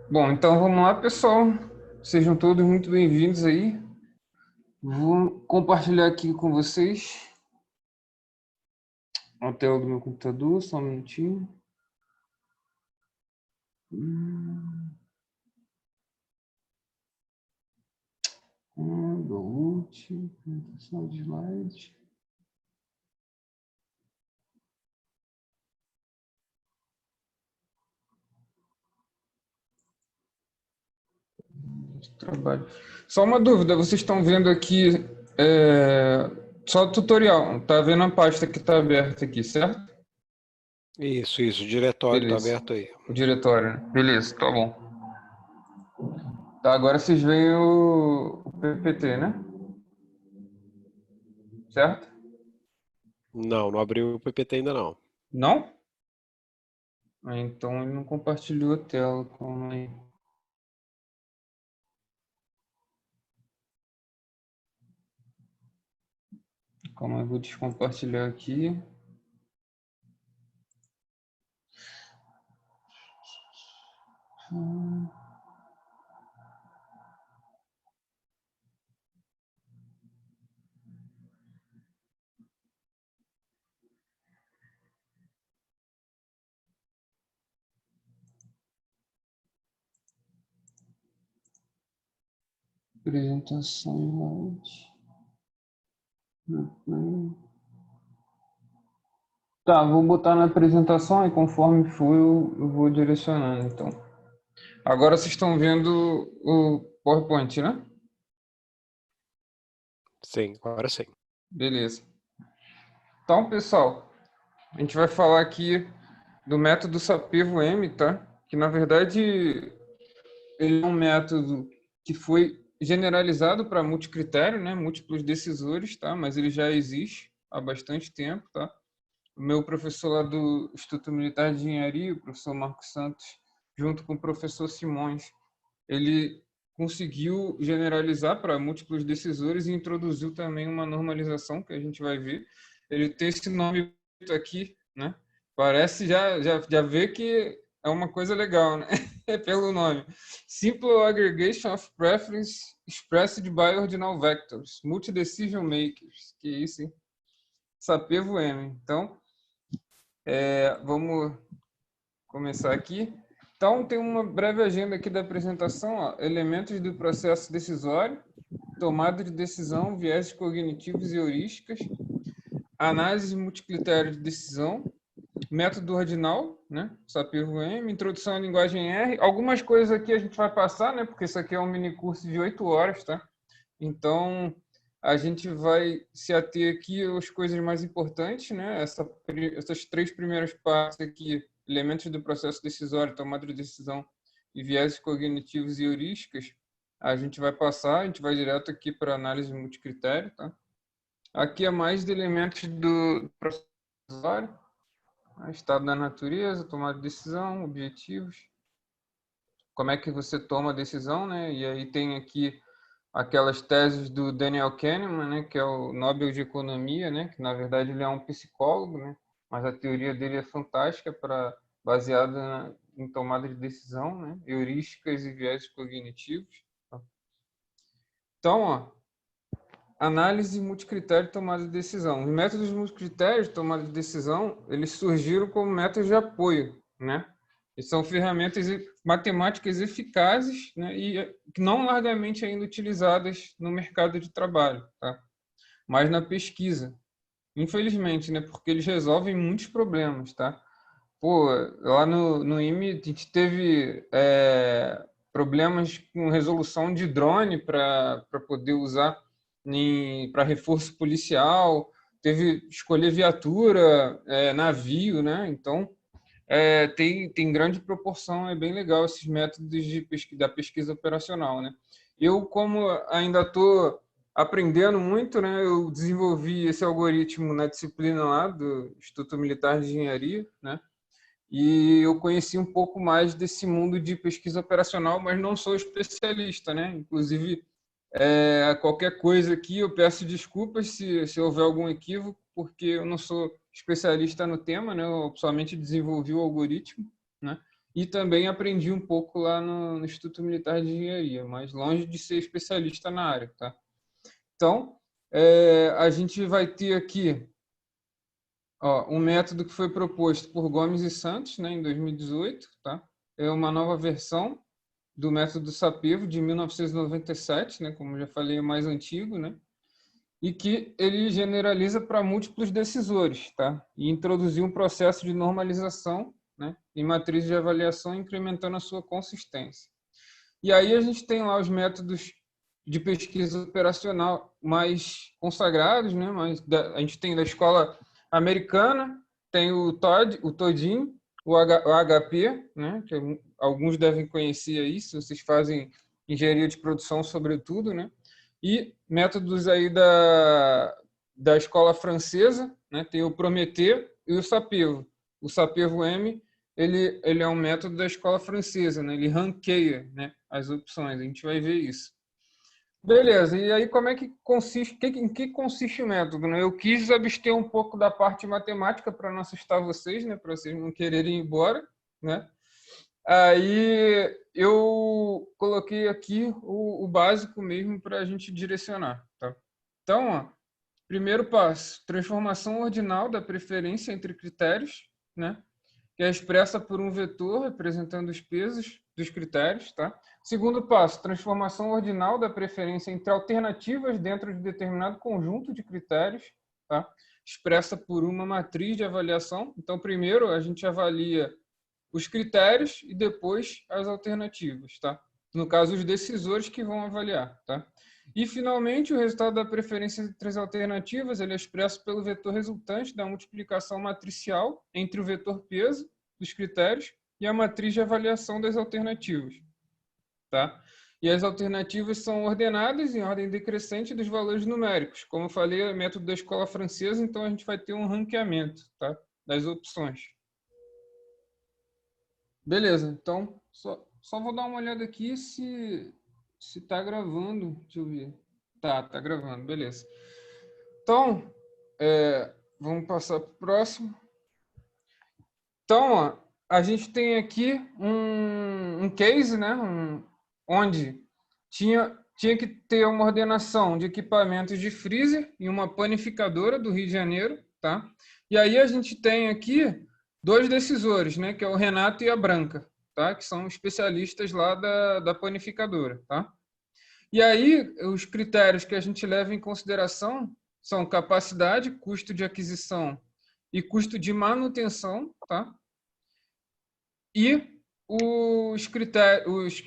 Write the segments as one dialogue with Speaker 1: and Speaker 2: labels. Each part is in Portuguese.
Speaker 1: Bom, então vamos lá, pessoal. Sejam todos muito bem-vindos aí. Vou compartilhar aqui com vocês a tela do meu computador, só um minutinho. Download, apresentação de slide. Trabalho. Só uma dúvida, vocês estão vendo aqui só o tutorial, tá vendo a pasta que está aberta aqui, certo?
Speaker 2: Isso, o diretório está
Speaker 1: Beleza.
Speaker 2: aberto aí.
Speaker 1: O diretório, né? Beleza, tá bom. Tá, agora vocês veem o PPT, né? Certo?
Speaker 2: Não abriu o PPT ainda não.
Speaker 1: Não? Então ele não compartilhou a tela. Calma aí. Calma aí, vou descompartilhar aqui. Apresentação. Tá, vou botar na apresentação e conforme for eu vou direcionando, então. Agora vocês estão vendo o PowerPoint, né?
Speaker 2: Sim, agora sim.
Speaker 1: Beleza. Então, pessoal, a gente vai falar aqui do método Sapevo-M, tá? Que, na verdade, ele é um método que foi generalizado para multicritério, né? Múltiplos decisores, tá? Mas ele já existe há bastante tempo, tá? O meu professor lá do Instituto Militar de Engenharia, o professor Marcos Santos, junto com o professor Simões, ele conseguiu generalizar para múltiplos decisores e introduziu também uma normalização que a gente vai ver. Ele tem esse nome aqui, né? Parece já ver que é uma coisa legal, né? É pelo nome. Simple Aggregation of Preference Expressed by Ordinal Vectors, Multi-Decision Makers. Que isso, hein? Sapevo-M. Então, vamos começar aqui. Então, tem uma breve agenda aqui da apresentação, ó. Elementos do processo decisório, tomada de decisão, viéses cognitivos e heurísticas, análise multicritério de decisão, método ordinal, né? Sapevo-M, introdução à linguagem R. Algumas coisas aqui a gente vai passar, né? Porque isso aqui é um mini curso de 8 horas, tá? Então, a gente vai se ater aqui às coisas mais importantes, né? Essas três primeiras partes aqui, elementos do processo decisório, tomada de decisão e viéses cognitivos e heurísticas, a gente vai passar, a gente vai direto aqui para análise multicritério, tá? Aqui é mais de elementos do processo decisório, estado da natureza, tomada de decisão, objetivos, como é que você toma a decisão, né? E aí tem aqui aquelas teses do Daniel Kahneman, né, que é o Nobel de Economia, né, que na verdade ele é um psicólogo, né, mas a teoria dele é fantástica baseada em tomada de decisão, né, heurísticas e viés cognitivos. Então, ó, análise multicritério de tomada de decisão. Os métodos multicritérios de tomada de decisão, eles surgiram como métodos de apoio, né? E são ferramentas matemáticas eficazes, né, e não largamente ainda utilizadas no mercado de trabalho, tá? Mas na pesquisa, infelizmente, né, porque eles resolvem muitos problemas, tá? Pô, lá no IME a gente teve problemas com resolução de drone para poder usar para reforço policial, teve escolher viatura, navio, né? Então, tem grande proporção, é bem legal esses métodos da pesquisa operacional, né? Eu, como ainda estou aprendendo muito, né? Eu desenvolvi esse algoritmo na disciplina lá do Instituto Militar de Engenharia, né? E eu conheci um pouco mais desse mundo de pesquisa operacional, mas não sou especialista, né? Inclusive, qualquer coisa aqui eu peço desculpas se houver algum equívoco, porque eu não sou especialista no tema, né? Eu somente desenvolvi o algoritmo, né? e também aprendi um pouco lá no Instituto Militar de Engenharia, mas longe de ser especialista na área, tá? Então, a gente vai ter aqui um método que foi proposto por Gomes e Santos, né, em 2018, tá? É uma nova versão do método Sapevo de 1997, né, como já falei, é mais antigo, né? E que ele generaliza para múltiplos decisores, tá? E introduziu um processo de normalização, né, em matriz de avaliação, incrementando a sua consistência. E aí a gente tem lá os métodos de pesquisa operacional mais consagrados, né? A gente tem da escola americana, tem o Todin, o HP, né? Que alguns devem conhecer aí, se vocês fazem engenharia de produção, sobretudo, né? E métodos aí da escola francesa, né? Tem o Prometeu e o Sapevo. O Sapevo-M, ele é um método da escola francesa, né? Ele ranqueia, né, as opções. A gente vai ver isso. Beleza, e aí como é que consiste, em que consiste o método, né? Eu quis abster um pouco da parte matemática para não assustar vocês, né? Para vocês não quererem ir embora, né? Aí eu coloquei aqui o básico mesmo para a gente direcionar, tá? Então, primeiro passo, transformação ordinal da preferência entre critérios, né? Que é expressa por um vetor representando os pesos dos critérios, tá? Segundo passo, transformação ordinal da preferência entre alternativas dentro de determinado conjunto de critérios, tá? Expressa por uma matriz de avaliação. Então, primeiro a gente avalia os critérios e depois as alternativas, tá? No caso, os decisores que vão avaliar, tá? E, finalmente, o resultado da preferência entre as alternativas ele é expresso pelo vetor resultante da multiplicação matricial entre o vetor peso dos critérios e a matriz de avaliação das alternativas, tá? E as alternativas são ordenadas em ordem decrescente dos valores numéricos. Como eu falei, é método da escola francesa, então a gente vai ter um ranqueamento, tá, das opções. Beleza, então só vou dar uma olhada aqui se tá gravando. Deixa eu ver. Tá gravando, beleza. Então, vamos passar para o próximo. Então, a gente tem aqui um case, né, onde tinha que ter uma ordenação de equipamentos de freezer e uma panificadora do Rio de Janeiro, tá? E aí a gente tem aqui dois decisores, né, que é o Renato e a Branca, tá? Que são especialistas lá da panificadora, tá? E aí os critérios que a gente leva em consideração são capacidade, custo de aquisição e custo de manutenção, tá? E os critérios,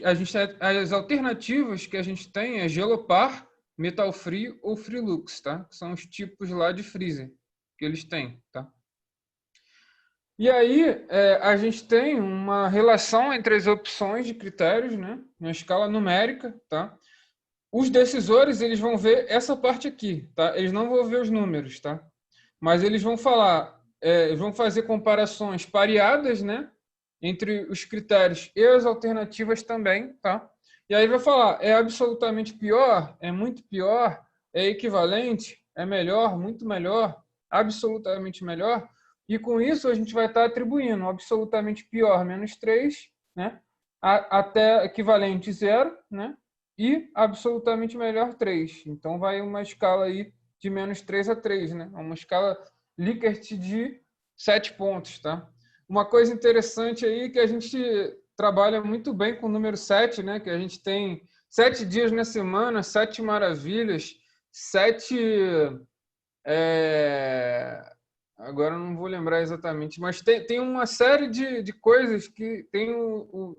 Speaker 1: as alternativas que a gente tem é Gelopar, Metal Free ou Freelux, tá? São os tipos lá de freezer que eles têm, tá? E aí a gente tem uma relação entre as opções de critérios, né? Uma escala numérica, tá? Os decisores, eles vão ver essa parte aqui, tá? Eles não vão ver os números, tá? Mas eles vão falar, vão fazer comparações pareadas, né? Entre os critérios e as alternativas também, tá? E aí vai falar, é absolutamente pior, é muito pior, é equivalente, é melhor, muito melhor, absolutamente melhor. E com isso a gente vai estar atribuindo absolutamente pior, -3, né? Até equivalente 0, né? E absolutamente melhor 3. Então vai uma escala aí de -3 a 3, né? Uma escala Likert de 7 pontos, tá? Uma coisa interessante aí que a gente trabalha muito bem com o número 7, né? Que a gente tem 7 dias na semana, 7 maravilhas, 7... Agora eu não vou lembrar exatamente, mas tem uma série de coisas que tem um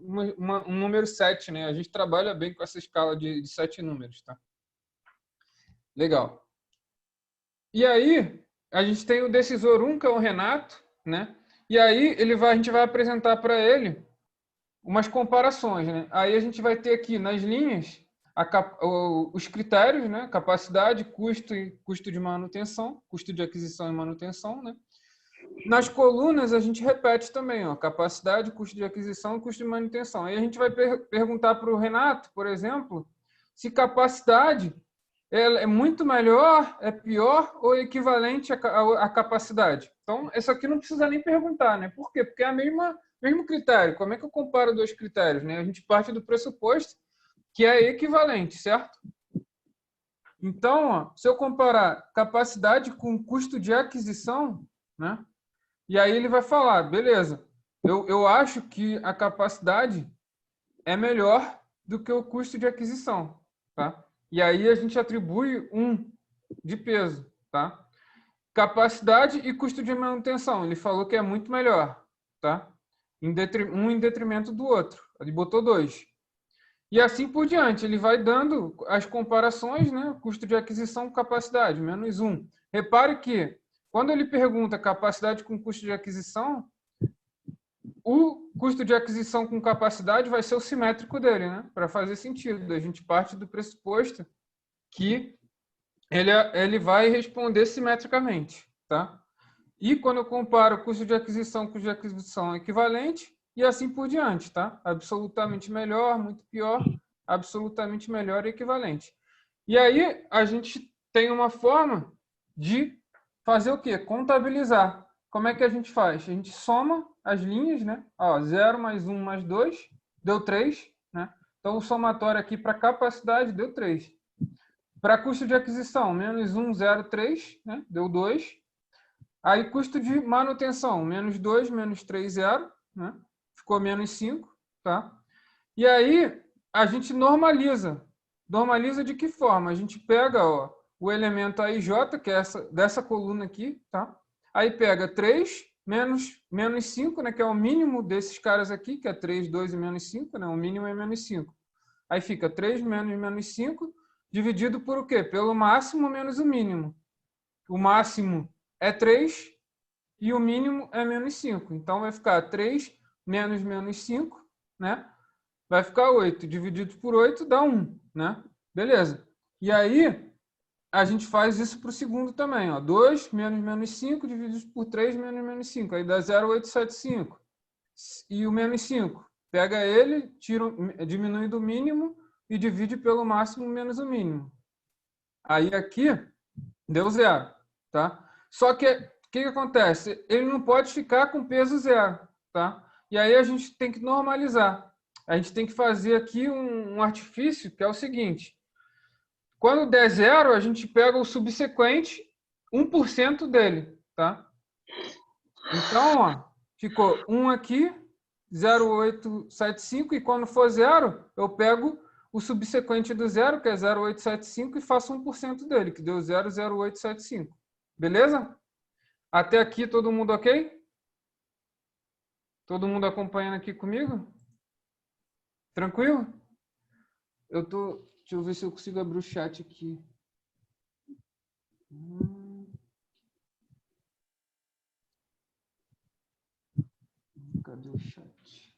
Speaker 1: número 7, né? A gente trabalha bem com essa escala de 7 números, tá? Legal. E aí, a gente tem o decisor 1, que é o Renato, né? E aí a gente vai apresentar para ele umas comparações, né? Aí a gente vai ter aqui nas linhas os critérios, né? Capacidade, custo e custo de manutenção, custo de aquisição e manutenção, né? Nas colunas a gente repete também, ó, capacidade, custo de aquisição e custo de manutenção. Aí a gente vai perguntar para o Renato, por exemplo, se capacidade é muito melhor, é pior ou equivalente à capacidade. Então, isso aqui não precisa nem perguntar, né? Por quê? Porque é a mesma mesmo critério. Como é que eu comparo dois critérios, né? A gente parte do pressuposto que é equivalente, certo? Então, ó, se eu comparar capacidade com custo de aquisição, né? E aí ele vai falar, beleza, eu acho que a capacidade é melhor do que o custo de aquisição, tá? E aí a gente atribui um de peso, tá? Capacidade e custo de manutenção. Ele falou que é muito melhor, tá? Um em detrimento do outro. Ele botou 2. E assim por diante. Ele vai dando as comparações, né? Custo de aquisição com capacidade, menos 1. Repare que, quando ele pergunta capacidade com custo de aquisição, o custo de aquisição com capacidade vai ser o simétrico dele, né? Para fazer sentido. A gente parte do pressuposto que ele vai responder simetricamente, tá? E quando eu comparo custo de aquisição equivalente, e assim por diante, tá? Absolutamente melhor, muito pior, absolutamente melhor e equivalente. E aí a gente tem uma forma de fazer o quê? Contabilizar. Como é que a gente faz? A gente soma as linhas, né? Ó, 0 mais 1 mais 2 deu 3, né? Então o somatório aqui para capacidade deu 3. Para custo de aquisição, menos 1, 0, 3, né? Deu 2. Aí custo de manutenção, menos 2, menos 3, 0, né? Ficou menos 5, tá? E aí a gente normaliza. Normaliza de que forma? A gente pega, ó, o elemento AIJ, que é dessa coluna aqui, tá? Aí pega 3 menos 5, né, que é o mínimo desses caras aqui, que é 3, 2 e menos 5, né? O mínimo é menos 5. Aí fica 3 menos 5, dividido por o quê? Pelo máximo menos o mínimo. O máximo é 3 e o mínimo é menos 5. Então vai ficar 3 menos 5, né? Vai ficar 8. Dividido por 8 dá 1, né? Beleza. E aí a gente faz isso para o segundo também, ó. 2 menos 5 dividido por 3 menos 5. Aí dá 0,875. E o menos 5. Pega ele, diminui do mínimo e divide pelo máximo menos o mínimo. Aí aqui deu 0, tá? Só que o que acontece? Ele não pode ficar com peso 0, tá? E aí a gente tem que normalizar. A gente tem que fazer aqui um artifício que é o seguinte: quando der 0, a gente pega o subsequente 1% dele, tá? Então, ó, ficou 1 aqui, 0,875, e quando for 0, eu pego o subsequente do 0, que é 0,875, e faço 1% dele, que deu 0,0875. Beleza? Até aqui todo mundo ok? Todo mundo acompanhando aqui comigo? Tranquilo? Deixa eu ver se eu consigo abrir o chat aqui. Cadê o chat?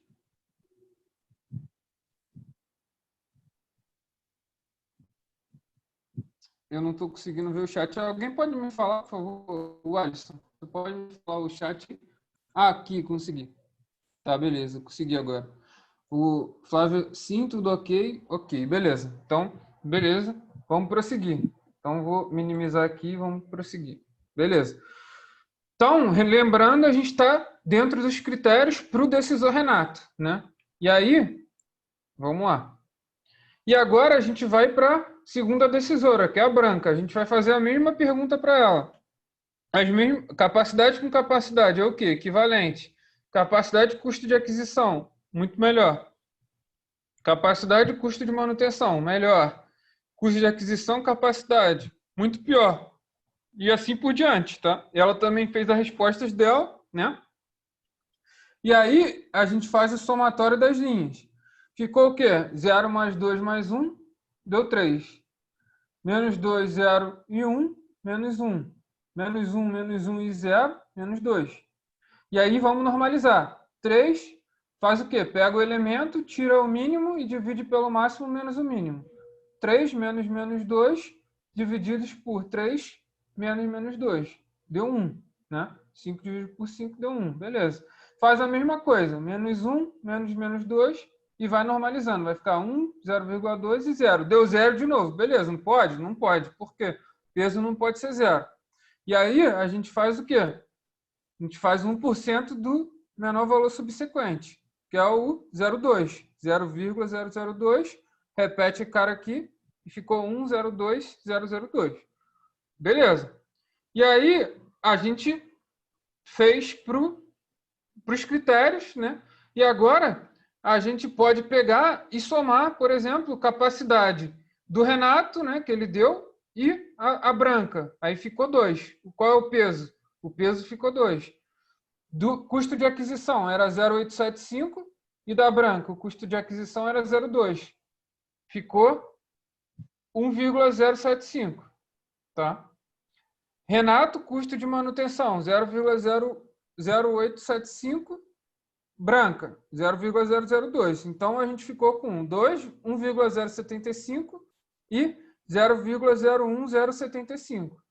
Speaker 1: Eu não estou conseguindo ver o chat. Alguém pode me falar, por favor? O Alisson, você pode me falar o chat? Ah, aqui, consegui. Tá, beleza, consegui agora. O Flávio, sim, tudo ok? Ok, beleza. Então, beleza, vamos prosseguir. Então, vou minimizar aqui e vamos prosseguir. Beleza. Então, lembrando, a gente está dentro dos critérios para o decisor Renato, né? E aí, vamos lá. E agora a gente vai para a segunda decisora, que é a Branca. A gente vai fazer a mesma pergunta para ela. Capacidade com capacidade é o quê? Equivalente. Capacidade e custo de aquisição, muito melhor. Capacidade e custo de manutenção, melhor. Custo de aquisição, capacidade, muito pior. E assim por diante, tá? Ela também fez as respostas dela, né? E aí a gente faz o somatório das linhas. Ficou o quê? 0 mais 2 mais 1, deu 3. Menos 2, 0 e 1, menos 1. Menos 1 e 0, menos 2. E aí vamos normalizar. 3 faz o quê? Pega o elemento, tira o mínimo e divide pelo máximo menos o mínimo. 3 menos 2 divididos por 3 menos 2. Deu 1. Né? 5 dividido por 5 deu 1. Beleza. Faz a mesma coisa. Menos 1, menos 2 e vai normalizando. Vai ficar 1, 0,2 e 0. Deu 0 de novo. Beleza. Não pode? Não pode. Por quê? Peso não pode ser 0. E aí a gente faz o quê? A gente faz 1% do menor valor subsequente, que é o 0,2. 0,002. Repete o cara aqui e ficou 1,02,002. Beleza. E aí, a gente fez para os critérios, né? E agora, a gente pode pegar e somar, por exemplo, capacidade do Renato, né, que ele deu, e a branca. Aí ficou 2. Qual é o peso? O peso ficou 2. Do custo de aquisição era 0,875 e da branca o custo de aquisição era 0,2. Ficou 1,075, tá? Renato, custo de manutenção 0,0875, branca 0,002. Então a gente ficou com 2, 1,075 e 0,01075.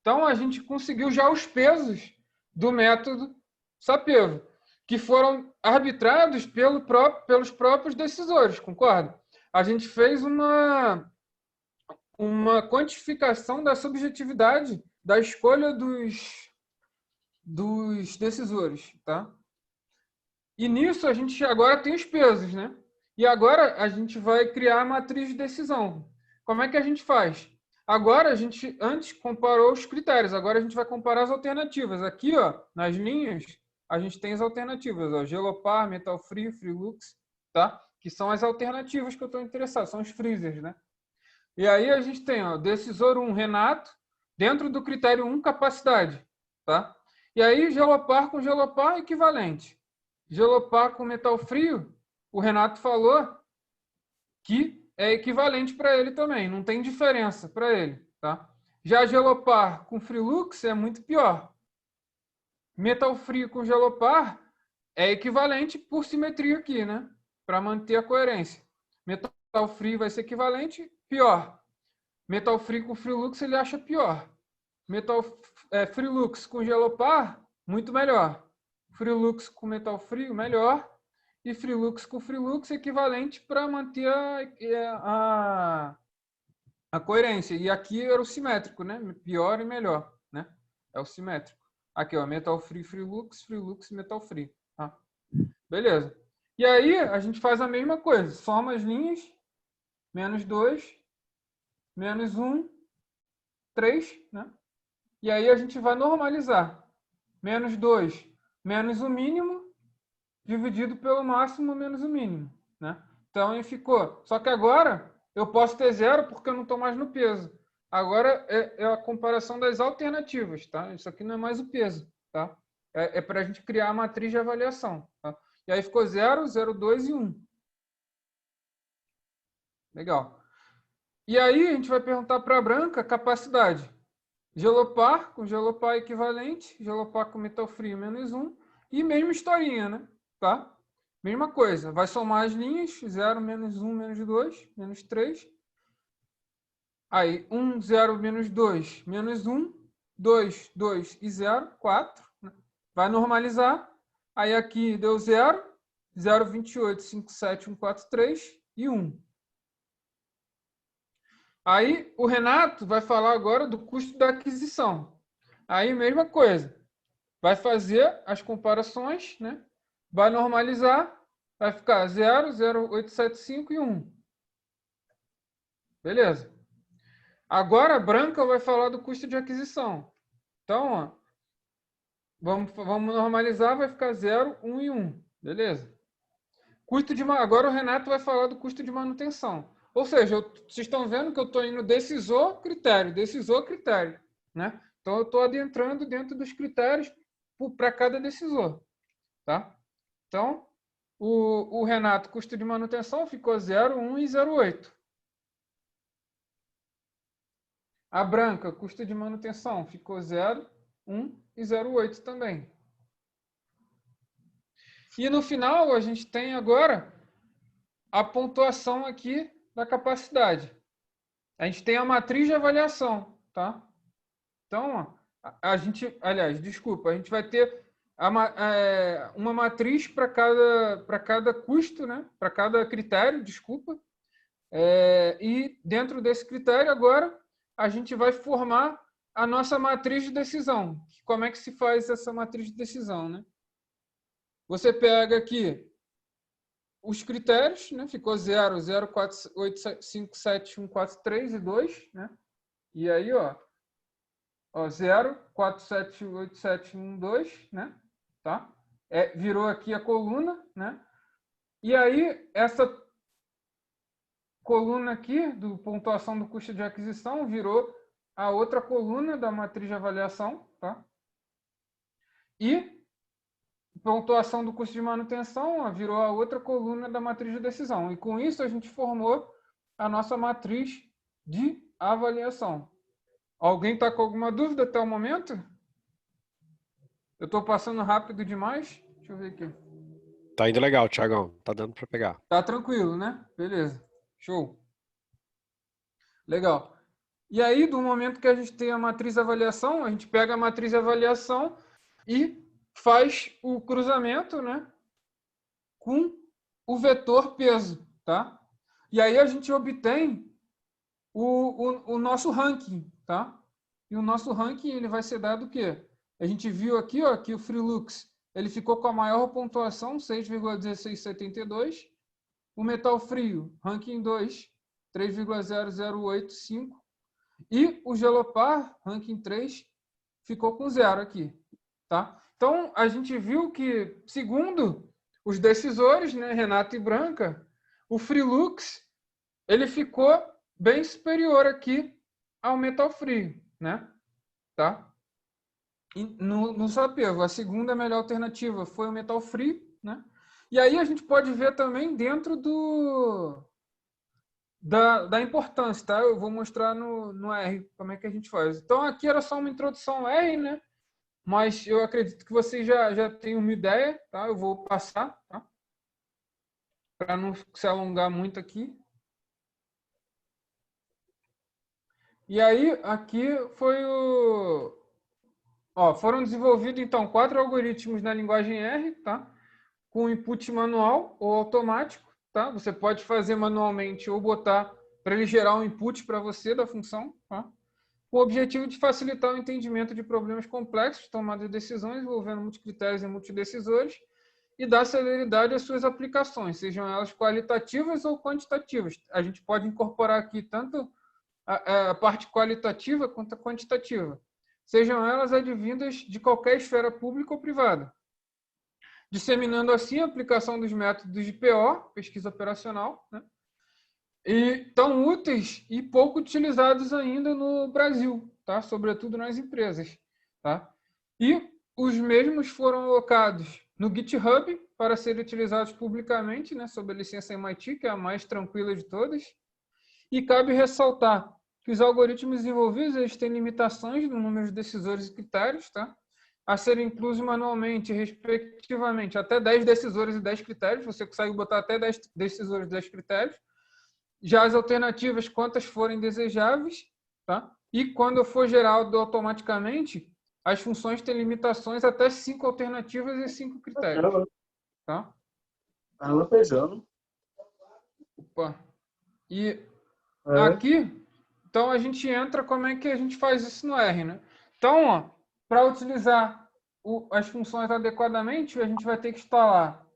Speaker 1: Então a gente conseguiu já os pesos do método Sapeva, que foram arbitrados pelos próprios decisores, concorda? A gente fez uma quantificação da subjetividade da escolha dos decisores, tá? E nisso a gente agora tem os pesos, né? E agora a gente vai criar a matriz de decisão. Como é que a gente faz? Agora a gente antes comparou os critérios, agora a gente vai comparar as alternativas. Aqui, ó, nas linhas, a gente tem as alternativas, ó, Gelopar, Metal Free, Freelux, tá? Que são as alternativas que eu estou interessado, são os freezers, né? E aí a gente tem, ó, decisor 1, Renato, dentro do critério 1, capacidade, tá? E aí Gelopar com Gelopar equivalente. Gelopar com metal frio, o Renato falou que é equivalente para ele também, não tem diferença para ele, tá? Já Gelopar com Freelux é muito pior. Metal frio com Gelopar é equivalente por simetria aqui, né? Para manter a coerência. Metal frio vai ser equivalente, pior. Metal frio com Freelux ele acha pior. Freelux com Gelopar, muito melhor. Freelux com metal frio, melhor. E Freelux com Freelux, equivalente para manter a coerência. E aqui era o simétrico, né? Pior e melhor, né? É o simétrico. Aqui, ó, metal free, Freelux, Freelux, metal free. Tá? Beleza. E aí, a gente faz a mesma coisa. Soma as linhas. Menos 2, menos 1, 3, né? E aí a gente vai normalizar. Menos 2, menos o mínimo, dividido pelo máximo menos o mínimo, né? Então, aí ficou. Só que agora eu posso ter 0 porque eu não estou mais no peso. Agora é a comparação das alternativas, tá? Isso aqui não é mais o peso, tá? É para a gente criar a matriz de avaliação, tá? E aí ficou 0, 0, 2 e 1. Legal. E aí a gente vai perguntar para a branca capacidade. Gelopar com Gelopar equivalente, Gelopar com metal frio menos 1. E mesma historinha, né? Tá? Mesma coisa. Vai somar as linhas. 0, menos 1, menos 2, menos 3. Aí, 1, 0, menos 2, menos 1. 2, 2 e 0, 4. Vai normalizar. Aí aqui deu 0, 0, 28, 5, 7, 1, 4, 3 e 1. Aí o Renato vai falar agora do custo da aquisição. Aí, mesma coisa. Vai fazer as comparações, né? Vai normalizar, vai ficar 0, 0,875 e 1. Beleza. Agora a branca vai falar do custo de aquisição. Então, ó, vamos normalizar, vai ficar 0, 1 e 1. Beleza. Agora o Renato vai falar do custo de manutenção. Ou seja, vocês estão vendo que eu estou indo decisor, critério, né? Então, eu estou adentrando dentro dos critérios para cada decisor. Tá? Então, o Renato, custo de manutenção, ficou 0, 1 e 0,8. A branca, custo de manutenção, ficou 0, 1 e 0,8 também. E no final, a gente tem agora a pontuação aqui da capacidade. A gente tem a matriz de avaliação, tá? Então, a gente vai ter uma matriz para cada custo, né? Para cada critério, e dentro desse critério, agora, a gente vai formar a nossa matriz de decisão. Como é que se faz essa matriz de decisão, né? Você pega aqui os critérios, né? Ficou 0, 0, 4, 8, 5, 7, 1, 4, 3 e 2, né? E aí, ó 0, 4, 7, 8, 7, 1, 2, né? Tá? Virou aqui a coluna, né? E aí, essa coluna aqui, do pontuação do custo de aquisição, virou a outra coluna da matriz de avaliação, tá? E pontuação do custo de manutenção, ó, virou a outra coluna da matriz de decisão. E com isso, a gente formou a nossa matriz de avaliação. Alguém está com alguma dúvida até o momento? Eu estou passando rápido demais? Deixa eu ver aqui.
Speaker 2: Tá indo legal, Thiagão. Tá dando para pegar.
Speaker 1: Tá tranquilo, né? Beleza. Show. Legal. E aí, do momento que a gente tem a matriz de avaliação, a gente pega a matriz de avaliação e faz o cruzamento, né, com o vetor peso, tá? E aí a gente obtém o nosso ranking, tá? E o nosso ranking ele vai ser dado o quê? A gente viu aqui, ó, que o Freelux ele ficou com a maior pontuação, 6,1672. O Metal Frio, ranking 2, 3,0085. E o Gelopar, ranking 3, ficou com 0 aqui, tá? Então, a gente viu que, segundo os decisores, né, Renato e Branca, o Freelux ele ficou bem superior aqui ao Metal Frio, né? Tá? E no Sapelo, a segunda melhor alternativa foi o Metal Frio, né? E aí a gente pode ver também dentro da importância, tá? Eu vou mostrar no R como é que a gente faz. Então, aqui era só uma introdução ao R, né? Mas eu acredito que vocês já têm uma ideia, tá? Eu vou passar, tá? Para não se alongar muito aqui. E aí, aqui foi o... Ó, foram desenvolvidos, então, 4 algoritmos na linguagem R, tá? Com input manual ou automático, tá? Você pode fazer manualmente ou botar para ele gerar um input para você da função, tá? Com o objetivo de facilitar o entendimento de problemas complexos, tomada de decisões envolvendo multicritérios e multidecisores, e dar celeridade às suas aplicações, sejam elas qualitativas ou quantitativas. A gente pode incorporar aqui tanto a parte qualitativa quanto a quantitativa, sejam elas advindas de qualquer esfera pública ou privada, disseminando assim a aplicação dos métodos de PO, pesquisa operacional, né? E tão úteis e pouco utilizados ainda no Brasil, tá? Sobretudo nas empresas, tá? E os mesmos foram alocados no GitHub para serem utilizados publicamente, né, sob a licença MIT, que é a mais tranquila de todas. E cabe ressaltar que os algoritmos desenvolvidos eles têm limitações no número de decisores e critérios, tá? A serem inclusos manualmente, respectivamente, até 10 decisores e 10 critérios. Você consegue botar até 10 decisores e 10 critérios. Já as alternativas, quantas forem desejáveis, tá? E quando for gerado automaticamente, as funções têm limitações até 5 alternativas e 5 critérios, tá?
Speaker 3: Ela pegando.
Speaker 1: Opa. E aqui, então a gente entra como é que a gente faz isso no R, né? Então, ó, para utilizar as funções adequadamente, a gente vai ter que instalar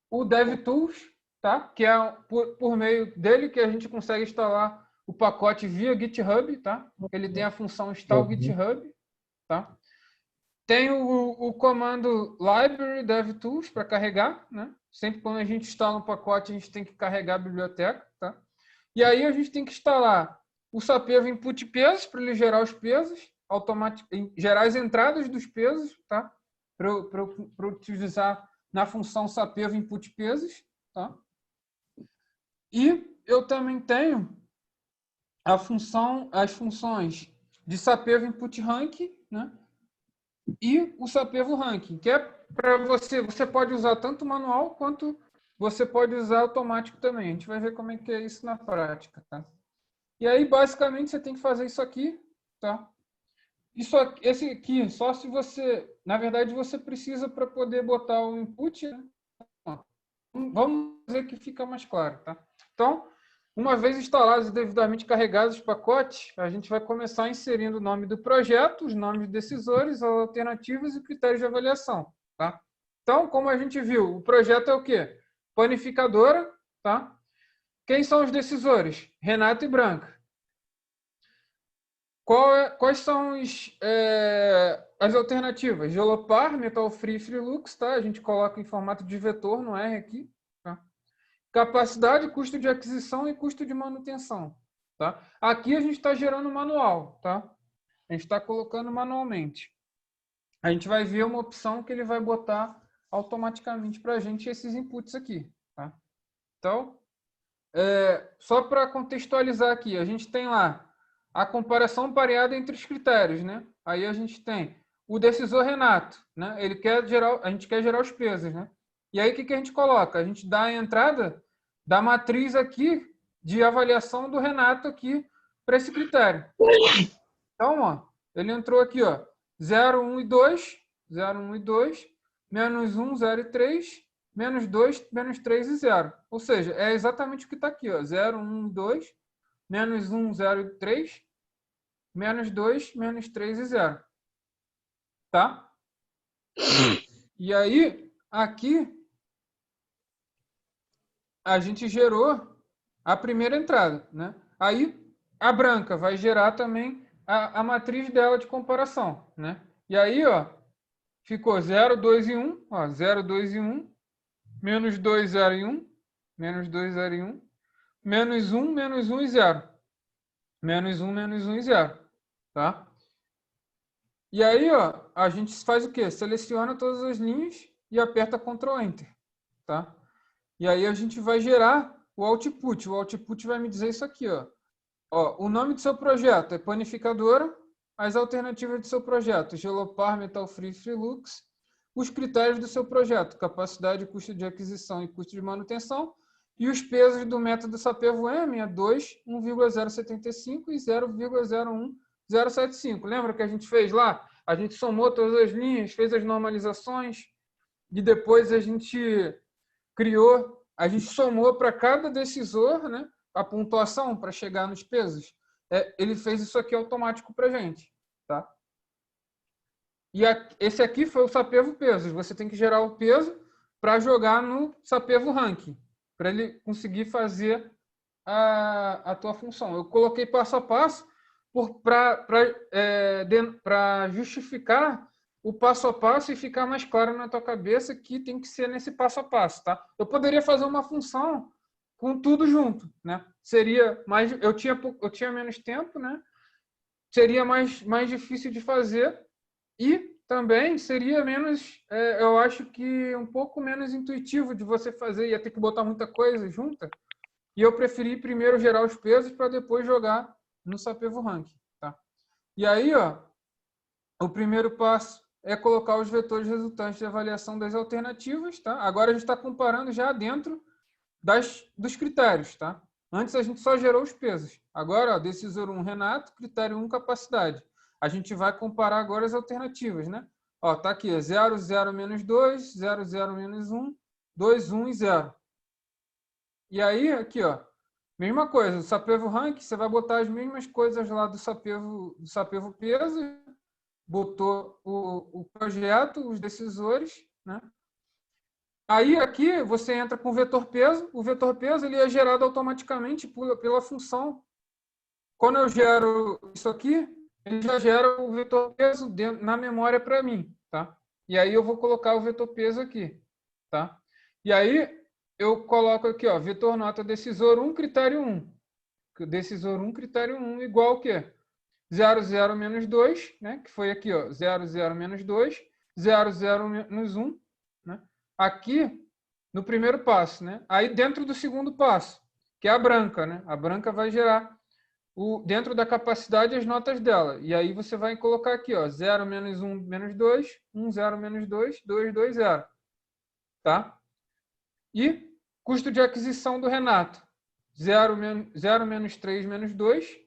Speaker 1: o DevTools, tá? Que é por meio dele que a gente consegue instalar o pacote via GitHub, tá? Ele tem a função install GitHub, tá? Tem o comando library DevTools para carregar, né? Sempre quando a gente instala um pacote, a gente tem que carregar a biblioteca, tá? E aí a gente tem que instalar o Sapeva input pesos para ele gerar os pesos, gerar as entradas dos pesos, tá? Para utilizar na função Sapeva input pesos, tá? E eu também tenho as funções de Sapeva input rank, né? E o Sapeva ranking, que é para você pode usar tanto manual quanto você pode usar automático também. A gente vai ver como é que é isso na prática, tá? E aí, basicamente, você tem que fazer isso aqui, tá? Esse aqui, só se você... Na verdade, você precisa para poder botar o input, né? Vamos dizer que fica mais claro, tá? Então, uma vez instalados e devidamente carregados os pacotes, a gente vai começar inserindo o nome do projeto, os nomes de decisores, as alternativas e critérios de avaliação, tá? Então, como a gente viu, o projeto é o quê? Panificadora, tá? Quem são os decisores? Renato e Branca. Quais são as alternativas? Gelopar, Metal Free, Freelux, tá? A gente coloca em formato de vetor no R aqui, tá? Capacidade, custo de aquisição e custo de manutenção, tá? Aqui a gente está gerando manual, tá? A gente está colocando manualmente. A gente vai ver uma opção que ele vai botar automaticamente para a gente esses inputs aqui, tá? Então, só para contextualizar aqui, a gente tem lá a comparação pareada entre os critérios, né? Aí a gente tem o decisor Renato, né? A gente quer gerar os pesos, né? E aí o que a gente coloca? A gente dá a entrada da matriz aqui de avaliação do Renato aqui para esse critério. Então, ó, ele entrou aqui, ó, 0, 1 e 2, 0, 1 e 2, menos 1, 0 e 3, menos 2, menos 3 e 0. Ou seja, é exatamente o que está aqui, ó, 0, 1 e 2, menos 1, 0 e 3, menos 2, menos 3 e 0. Tá? E aí, aqui, a gente gerou a primeira entrada, né? Aí, a branca vai gerar também a matriz dela de comparação, né? E aí, ó, ficou 0, 2 e 1, ó, 0, 2 e 1, menos 2, 0 e 1, menos 2, 0 e 1, menos 1 e 0. Menos 1 e 0, tá? E aí, ó, a gente faz o quê? Seleciona todas as linhas e aperta Ctrl Enter, tá? E aí a gente vai gerar o output. O output vai me dizer isso aqui, ó. Ó, o nome do seu projeto é panificadora, as alternativas do seu projeto, Gelopar, Metal Free, Freelux, os critérios do seu projeto, capacidade, custo de aquisição e custo de manutenção, e os pesos do método Sapevo-M é 2, 1,075 e 0,01075. Lembra que a gente fez lá? A gente somou todas as linhas, fez as normalizações, e depois a gente somou para cada decisor, né, a pontuação para chegar nos pesos. Ele fez isso aqui automático para a gente. Tá? E esse aqui foi o Sapevo Pesos. Você tem que gerar o peso para jogar no Sapevo Ranking, para ele conseguir fazer a tua função. Eu coloquei passo a passo para justificar o passo a passo e ficar mais claro na tua cabeça que tem que ser nesse passo a passo, tá? Eu poderia fazer uma função com tudo junto, né? Seria mais, eu tinha menos tempo, né? Seria mais difícil de fazer e também seria menos, eu acho que um pouco menos intuitivo de você fazer, ia ter que botar muita coisa junta. E eu preferi primeiro gerar os pesos para depois jogar no Sapevo Ranking, tá? E aí, ó, o primeiro passo é colocar os vetores resultantes de avaliação das alternativas, tá? Agora a gente está comparando já dentro dos critérios, tá? Antes a gente só gerou os pesos. Agora, ó, decisor 1, Renato, critério 1, capacidade. A gente vai comparar agora as alternativas, né? Ó, tá aqui, 0, 0, menos 2, 0, 0, menos 1, 2, 1 e 0. E aí, aqui, ó, mesma coisa, o Sapevo Rank, você vai botar as mesmas coisas lá do Sapevo Peso, botou o projeto, os decisores, né? Aí aqui você entra com o vetor peso, o vetor peso ele é gerado automaticamente pela função. Quando eu gero isso aqui, ele já gera o vetor peso na memória para mim, tá? E aí eu vou colocar o vetor peso aqui, tá? E aí eu coloco aqui, ó, vetor nota decisor 1, critério 1. Decisor 1, critério 1 igual ao quê? 0, 0, menos 2, né? Que foi aqui, ó, 0, 0, menos 2, 0, 0, menos 1, né? Aqui, no primeiro passo, né? Aí dentro do segundo passo, que é a branca, né? A branca vai gerar dentro da capacidade as notas dela. E aí você vai colocar aqui, ó, 0, menos 1, menos 2, 1, 0, menos 2, 2, 2, 0. Tá? E custo de aquisição do Renato. 0, menos 3, menos 2.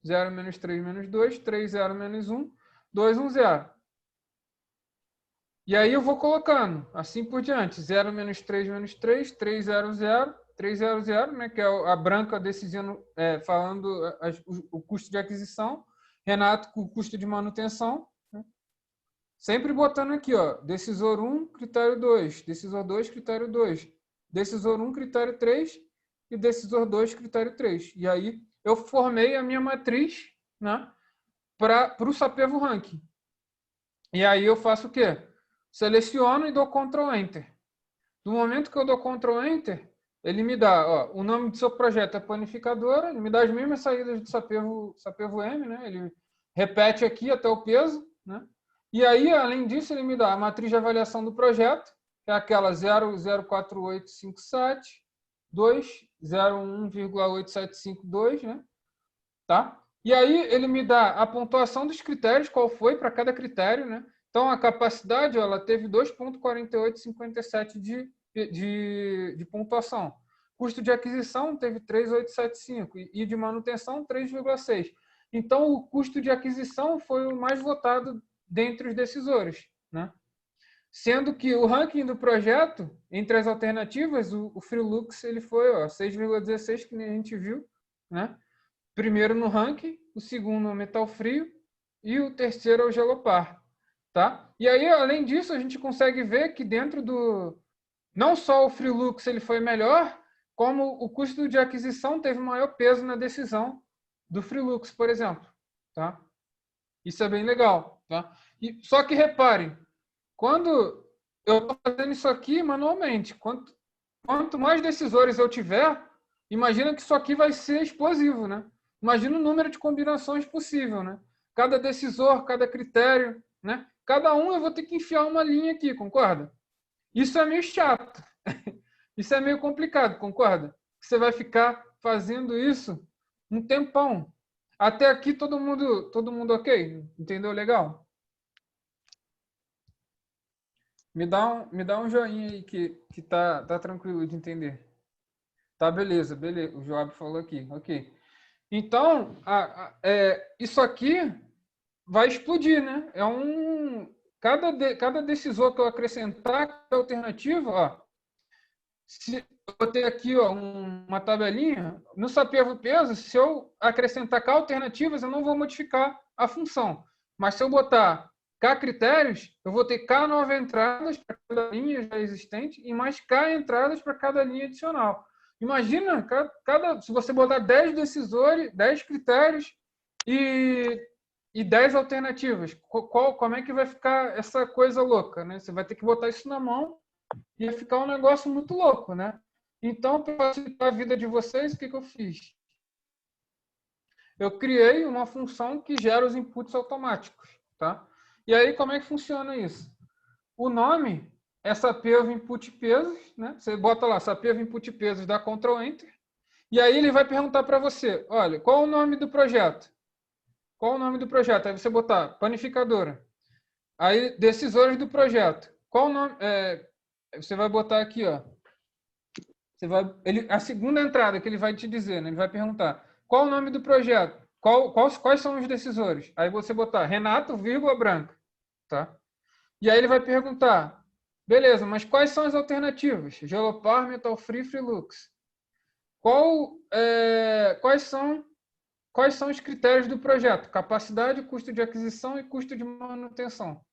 Speaker 1: 0, menos 3, menos 2. 3, 0, menos 1. 2, 1, 0. E aí eu vou colocando, assim por diante. 0, menos 3, menos 3. 3, 0, 0. 3, 0, 0, né, que é a branca decidindo, falando o custo de aquisição. Renato com o custo de manutenção. Né? Sempre botando aqui, ó, decisor 1, critério 2, decisor 2, critério 2, decisor 1, critério 3 e decisor 2, critério 3. E aí eu formei a minha matriz, né, para o Sapevo Ranking. E aí eu faço o quê? Seleciono e dou Ctrl Enter. No momento que eu dou Ctrl Enter, ele me dá, ó, o nome do seu projeto é panificadora, ele me dá as mesmas saídas do Sapevo M, né? Ele repete aqui até o peso, né? E aí, além disso, ele me dá a matriz de avaliação do projeto, que é aquela 0,04857, 2,01,8752, né? Tá? E aí ele me dá a pontuação dos critérios, qual foi para cada critério, né? Então, a capacidade, ela teve 2,4857 de pontuação. Custo de aquisição teve 3,875 e de manutenção 3,6. Então, o custo de aquisição foi o mais votado dentre os decisores, né? Sendo que o ranking do projeto, entre as alternativas, o Freelux ele foi 6,16, que nem a gente viu, né? Primeiro no ranking, o segundo é o Metal Frio e o terceiro é o Gelopar, tá? E aí, além disso, a gente consegue ver que dentro do... Não só o Freelux ele foi melhor, como o custo de aquisição teve maior peso na decisão do Freelux, por exemplo, tá? Isso é bem legal, tá? Só que reparem, quando eu estou fazendo isso aqui manualmente, quanto mais decisores eu tiver, imagina que isso aqui vai ser explosivo, né? Imagina o número de combinações possível, né? Cada decisor, cada critério, né? Cada um eu vou ter que enfiar uma linha aqui, concorda? Isso é meio chato. Isso é meio complicado, concorda? Você vai ficar fazendo isso um tempão. Até aqui todo mundo ok? Entendeu legal? Me dá um joinha aí que tá tranquilo de entender. Tá, beleza. O Joab falou aqui. Ok. Então, isso aqui vai explodir, né? Cada decisor que eu acrescentar, cada alternativa, ó, se eu botei aqui ó, uma tabelinha, no Sapevo Peso, se eu acrescentar K alternativas, eu não vou modificar a função. Mas se eu botar K critérios, eu vou ter K novas entradas para cada linha já existente e mais K entradas para cada linha adicional. Imagina, se você botar 10 decisores, 10 critérios e 10 alternativas, como é que vai ficar essa coisa louca, né? Você vai ter que botar isso na mão e ia ficar um negócio muito louco, né? Então, para facilitar a vida de vocês, o que eu fiz? Eu criei uma função que gera os inputs automáticos, tá? E aí, como é que funciona isso? O nome é Sapevo Input Pesos, né? Você bota lá, Sapevo Input Pesos, dá Ctrl Enter, e aí ele vai perguntar para você, olha, qual é o nome do projeto? Qual é o nome do projeto? Aí você botar panificadora. Aí, decisores do projeto. Qual o nome? Você vai botar aqui, ó. A segunda entrada que ele vai te dizer, né? Ele vai perguntar qual o nome do projeto, quais são os decisores. Aí você botar Renato, vírgula, Branca, tá? E aí ele vai perguntar, beleza, mas quais são as alternativas? Gelopar, Metal Free, Freelux. Quais são os critérios do projeto? Capacidade, custo de aquisição e custo de manutenção.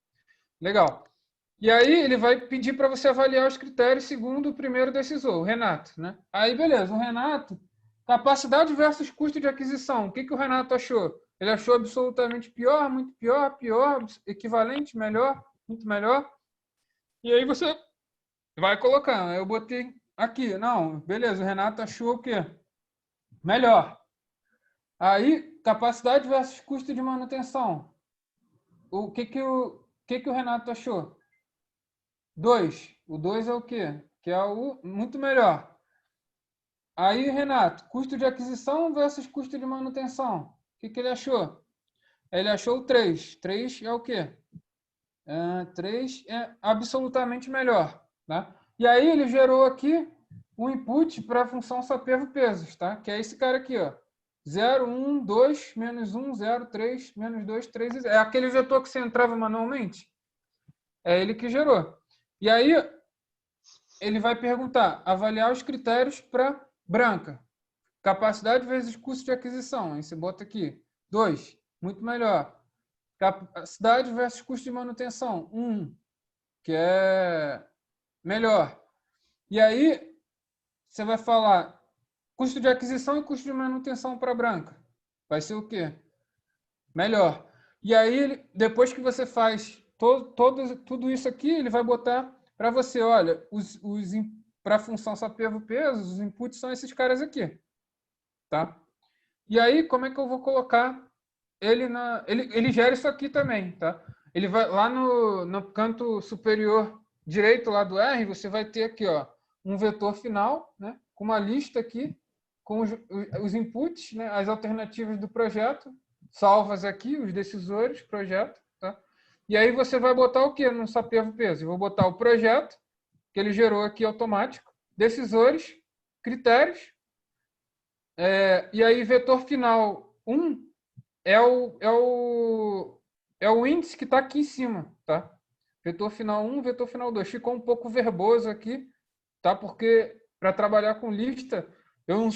Speaker 1: Legal. E aí ele vai pedir para você avaliar os critérios segundo o primeiro decisor, o Renato, né? Aí, beleza, o Renato, capacidade versus custo de aquisição. O que o Renato achou? Ele achou absolutamente pior, muito pior, pior, equivalente, melhor, muito melhor. E aí você vai colocando. Eu botei aqui, não, beleza, o Renato achou o quê? Melhor. Aí, capacidade versus custo de manutenção. O que o Renato achou? 2. O 2 é o quê? Que é o muito melhor. Aí, Renato, custo de aquisição versus custo de manutenção. O que ele achou? Ele achou o 3. 3 é o quê? 3 é absolutamente melhor. Tá? E aí ele gerou aqui o input para a função Sapevo Pesos, tá? Que é esse cara aqui, ó. 0, 1, 2, menos 1, 0, 3, menos 2, 3. É aquele vetor que você entrava manualmente? É ele que gerou. E aí, ele vai perguntar, avaliar os critérios para Branca. Capacidade vezes custo de aquisição. Aí você bota aqui, 2, muito melhor. Capacidade versus custo de manutenção. Que é melhor. E aí, você vai falar custo de aquisição e custo de manutenção para branca. Vai ser o quê? Melhor. E aí, depois que você faz tudo isso aqui, ele vai botar para você, olha, para a função SAPEVO pesos, os inputs são esses caras aqui. Tá? E aí, como é que eu vou colocar ele na... Ele gera isso aqui também, tá? Ele vai lá no canto superior direito lá do R, você vai ter aqui, ó, um vetor final, né? Com uma lista aqui, com os inputs, né? As alternativas do projeto, salvas aqui, os decisores, projeto, tá? E aí você vai botar o que no SAPEVO peso? Eu vou botar o projeto, que ele gerou aqui automático, decisores, critérios, e aí vetor final 1 é o índice que está aqui em cima, tá? Vetor final 1, vetor final 2. Ficou um pouco verboso aqui, tá? Porque para trabalhar com lista, eu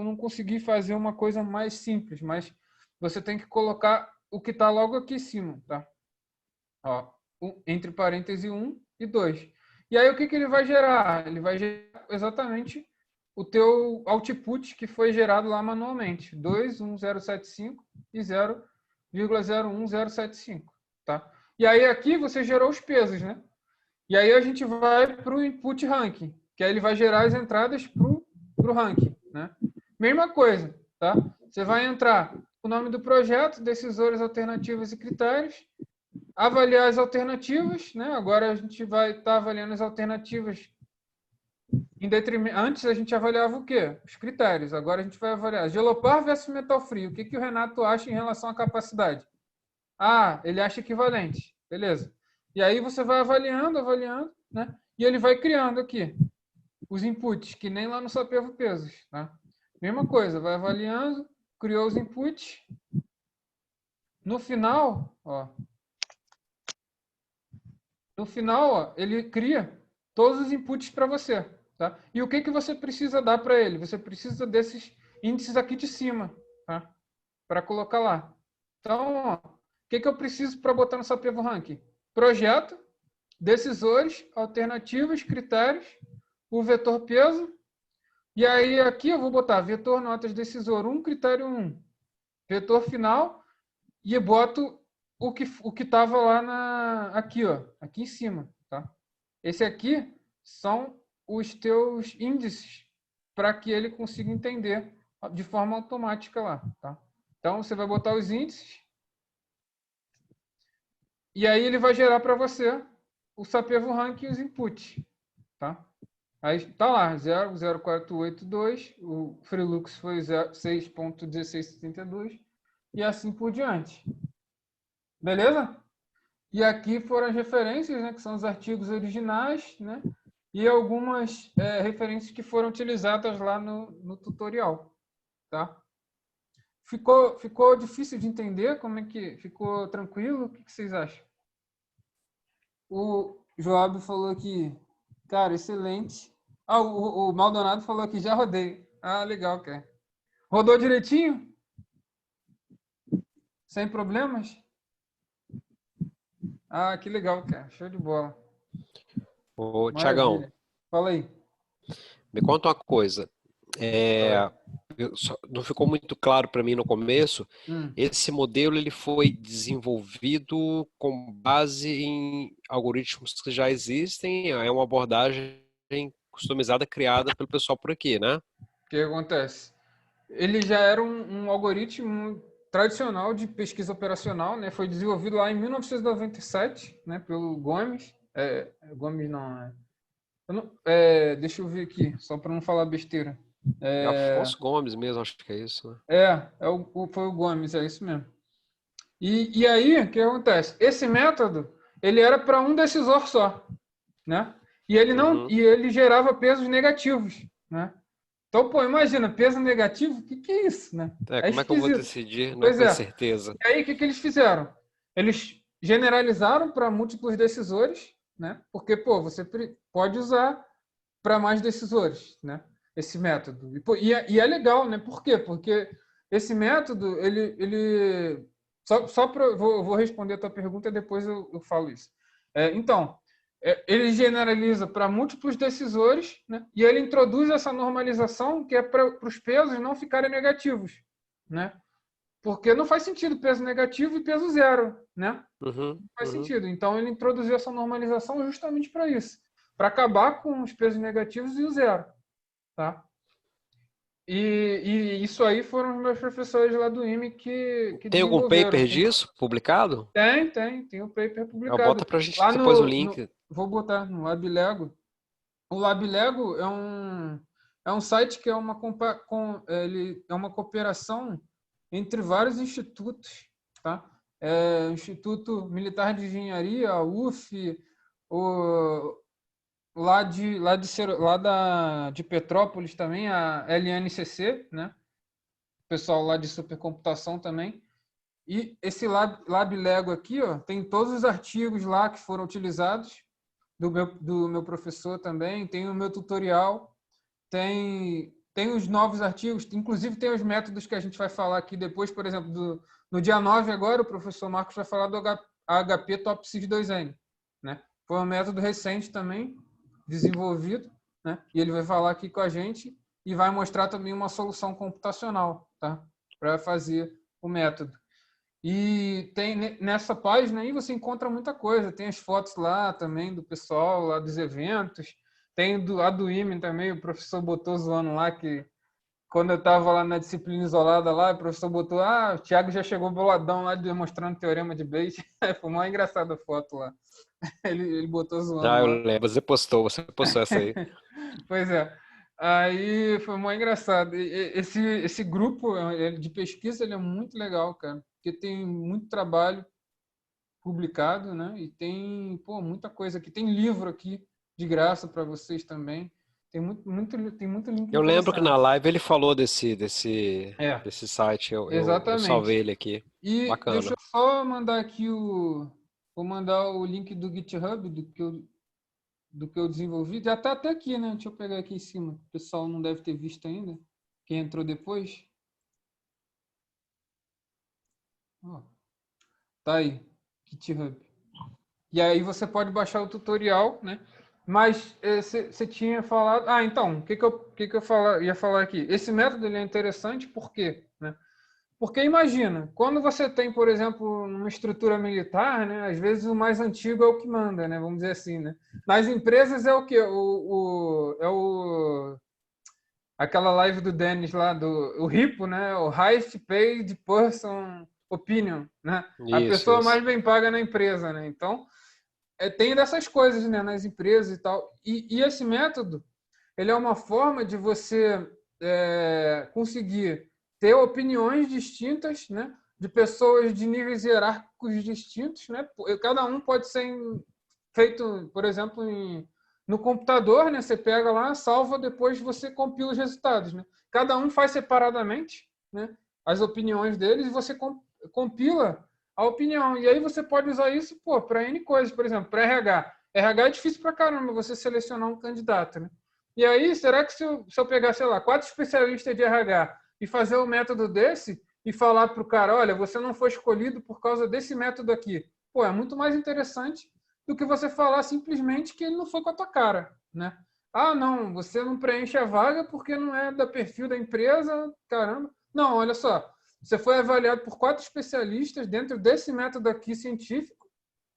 Speaker 1: não consegui fazer uma coisa mais simples, mas você tem que colocar o que está logo aqui em cima, tá? Ó, entre parênteses 1 e 2. E aí o que ele vai gerar? Ele vai gerar exatamente o teu output que foi gerado lá manualmente. 21075 e 0,01075. Tá? E aí aqui você gerou os pesos, né? E aí a gente vai para o input ranking, que aí ele vai gerar as entradas para o ranking. Né? Mesma coisa, tá? Você vai entrar o nome do projeto, decisores, alternativas e critérios, avaliar as alternativas, né? Agora a gente vai estar avaliando as alternativas em detrimento. Antes a gente avaliava o quê? Os critérios. Agora a gente vai avaliar Gelopar versus metal frio. O que o Renato acha em relação à capacidade? Ah, ele acha equivalente. Beleza. E aí você vai avaliando, né? E ele vai criando aqui os inputs, que nem lá no SAPEVO pesos. Tá? Mesma coisa, vai avaliando, criou os inputs. No final, ó, ele cria todos os inputs para você. Tá? E o que você precisa dar para ele? Você precisa desses índices aqui de cima, tá? Para colocar lá. Então, ó, o que eu preciso para botar no SAPEVO Ranking? Projeto, decisores, alternativas, critérios, o vetor peso. E aí aqui eu vou botar vetor notas decisor 1, critério 1. Vetor final e boto o que estava lá aqui, ó, aqui em cima. Tá? Esse aqui são os teus índices para que ele consiga entender de forma automática lá. Tá? Então, você vai botar os índices e aí ele vai gerar para você o SAPEVO Ranking e os inputs. Tá? Aí está lá, 0,0482, o Freelux foi 6.1672 e assim por diante. Beleza? E aqui foram as referências, né, que são os artigos originais, né, e algumas referências que foram utilizadas lá no tutorial. Tá? Ficou difícil de entender? Como é que ficou tranquilo? O que vocês acham? O Joab falou que, cara, excelente. Ah, o Maldonado falou que já rodei. Ah, legal, cara. Rodou direitinho? Sem problemas? Ah, que legal, cara. Show de bola.
Speaker 2: Ô, Tiagão,
Speaker 1: fala aí.
Speaker 2: Me conta uma coisa. Não ficou muito claro para mim no começo. Esse modelo ele foi desenvolvido com base em algoritmos que já existem. É uma abordagem customizada criada pelo pessoal por aqui, né?
Speaker 1: O que acontece? Ele já era um algoritmo tradicional de pesquisa operacional, né? Foi desenvolvido lá em 1997, né? Pelo Gomes. Gomes não, deixa eu ver aqui, só para não falar besteira.
Speaker 2: Afonso Gomes mesmo, acho que é isso, né?
Speaker 1: Foi o Gomes, é isso mesmo. E aí, o que acontece? Esse método, ele era para um decisor só, né? E ele não, e ele gerava pesos negativos, né? Então, pô, imagina, peso negativo, o que é isso, né?
Speaker 2: Como é que eu vou decidir? Não
Speaker 1: pois
Speaker 2: tenho certeza.
Speaker 1: E aí, o que eles fizeram? Eles generalizaram para múltiplos decisores, né? Porque, pô, você pode usar para mais decisores, né? Esse método. E é legal, né? Por quê? Porque esse método, ele vou responder a tua pergunta e depois eu falo isso. Então, ele generaliza para múltiplos decisores, né? E ele introduz essa normalização que é para os pesos não ficarem negativos, né? Porque não faz sentido peso negativo e peso zero, né? Não faz sentido. Então, ele introduziu essa normalização justamente para isso, para acabar com os pesos negativos e o zero, tá? E isso aí foram os meus professores lá do IME que
Speaker 2: Tem algum
Speaker 1: desenvolveram.
Speaker 2: paper disso publicado?
Speaker 1: Tem um paper publicado.
Speaker 2: Bota pra gente
Speaker 1: lá
Speaker 2: depois o link.
Speaker 1: Vou botar no LabLego. O LabLego é um site que é uma cooperação entre vários institutos, tá? O Instituto Militar de Engenharia, a UF, de Petrópolis também, a LNCC, né? O pessoal lá de supercomputação também. E esse LabLego aqui, ó, tem todos os artigos lá que foram utilizados do meu professor também, tem o meu tutorial, tem os novos artigos, inclusive tem os métodos que a gente vai falar aqui depois, por exemplo, no dia 9 agora, o professor Marcos vai falar do HP TOPSys 2N, né? Foi um método recente também, desenvolvido, né? E ele vai falar aqui com a gente e vai mostrar também uma solução computacional, tá? Para fazer o método. E tem nessa página aí você encontra muita coisa. Tem as fotos lá também do pessoal, lá dos eventos. Tem a do IME também, o professor botou zoando lá que quando eu estava lá na disciplina isolada lá, o professor botou, o Thiago já chegou boladão lá demonstrando o teorema de Bayes. Foi uma engraçada a foto lá. Ele botou zoando
Speaker 2: eu
Speaker 1: lá.
Speaker 2: lembro, você postou essa aí.
Speaker 1: Pois é. Aí foi muito engraçado. Esse grupo de pesquisa ele é muito legal, cara, porque tem muito trabalho publicado, né? E tem, muita coisa aqui. Tem livro aqui de graça para vocês também. Tem muito link
Speaker 2: Eu lembro que na
Speaker 1: interessante.
Speaker 2: live ele falou desse site, eu
Speaker 1: Exatamente.
Speaker 2: salvei ele aqui.
Speaker 1: E
Speaker 2: Bacana.
Speaker 1: deixa eu só mandar aqui vou mandar o link do GitHub do que eu desenvolvi. Já está até aqui, né? Deixa eu pegar aqui em cima. O pessoal não deve ter visto ainda. Quem entrou depois. Tá aí. GitHub. E aí você pode baixar o tutorial, né? Mas você tinha falado... então, o que eu ia falar aqui? Esse método ele é interessante por quê? Né? Porque imagina, quando você tem, por exemplo, uma estrutura militar, né, às vezes o mais antigo é o que manda, né, vamos dizer assim, né? Nas empresas é o quê? Aquela live do Dennis lá, o RIPO, né, o Highest Paid Person Opinion, né? A pessoa mais bem paga na empresa, né? Então, tem dessas coisas, né, nas empresas e tal. E esse método, ele é uma forma de você conseguir ter opiniões distintas, né, de pessoas de níveis hierárquicos distintos, né? Cada um pode ser feito, por exemplo, no computador, né? Você pega lá, salva, depois você compila os resultados, né? Cada um faz separadamente, né, as opiniões deles e você compila a opinião. E aí você pode usar isso, para N coisas, por exemplo, para RH. RH é difícil pra caramba você selecionar um candidato, né? E aí, será que se eu pegar, sei lá, 4 especialistas de RH e fazer um método desse e falar para o cara, olha, você não foi escolhido por causa desse método aqui, é muito mais interessante do que você falar simplesmente que ele não foi com a tua cara, né? Não, você não preenche a vaga porque não é da perfil da empresa, caramba. Não, olha só, você foi avaliado por 4 especialistas dentro desse método aqui científico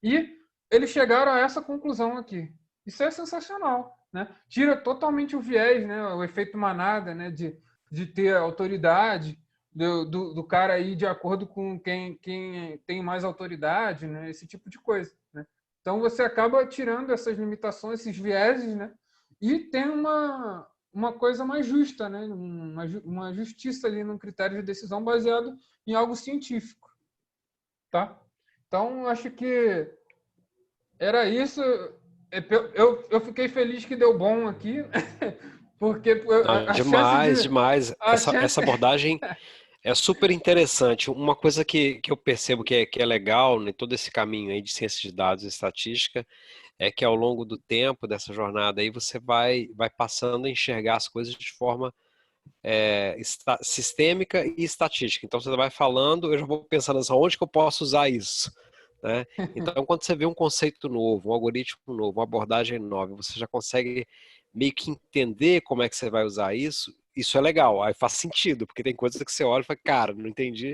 Speaker 1: e eles chegaram a essa conclusão aqui. Isso é sensacional, né? Tira totalmente o viés, né? O efeito manada, né? De ter autoridade, do cara ir de acordo com quem tem mais autoridade, né? Esse tipo de coisa, né? Então você acaba tirando essas limitações, esses vieses, né? E tem uma coisa mais justa, né? Uma justiça ali no critério de decisão baseado em algo científico, tá? Então acho que era isso. Eu fiquei feliz que deu bom aqui, porque
Speaker 2: demais. Essa abordagem é super interessante. Uma coisa que eu percebo que é legal em todo esse caminho aí de ciência de dados e estatística é que ao longo do tempo dessa jornada aí você vai passando a enxergar as coisas de forma sistêmica e estatística. Então, você vai falando, eu já vou pensando assim, onde que eu posso usar isso? Né? Então, quando você vê um conceito novo, um algoritmo novo, uma abordagem nova, você já consegue meio que entender como é que você vai usar isso. Isso é legal, aí faz sentido, porque tem coisas que você olha e fala, cara, não entendi.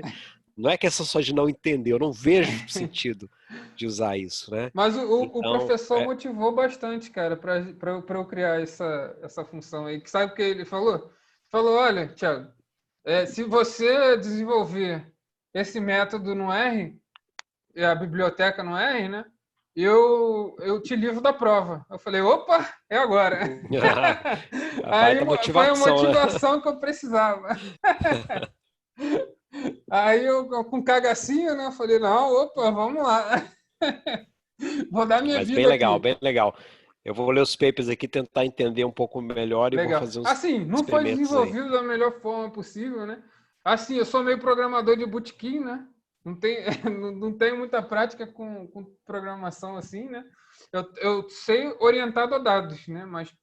Speaker 2: Não é questão só de não entender, eu não vejo sentido de usar isso, né?
Speaker 1: Mas o
Speaker 2: Então,
Speaker 1: professor motivou bastante, cara, para eu criar essa função aí. Que sabe o que ele falou? Falou, olha, Thiago, se você desenvolver esse método no R, a biblioteca no R, né? Eu te livro da prova. Eu falei, opa, é agora.
Speaker 2: a
Speaker 1: Aí
Speaker 2: baita
Speaker 1: foi a
Speaker 2: motivação, né?
Speaker 1: motivação que eu precisava. Aí eu com cagacinho, né? Eu falei, não, opa, vamos lá. Vou dar minha
Speaker 2: Mas bem
Speaker 1: vida
Speaker 2: legal,
Speaker 1: aqui.
Speaker 2: bem legal. Eu vou ler os papers aqui, tentar entender um pouco melhor e vou
Speaker 1: Legal.
Speaker 2: fazer uns
Speaker 1: Assim, não foi
Speaker 2: experimentos aí.
Speaker 1: desenvolvido da melhor forma possível, né? Assim, eu sou meio programador de bootkin, né? Não tem, não tenho muita prática com programação assim, né? Eu sei orientado a dados, né? Mas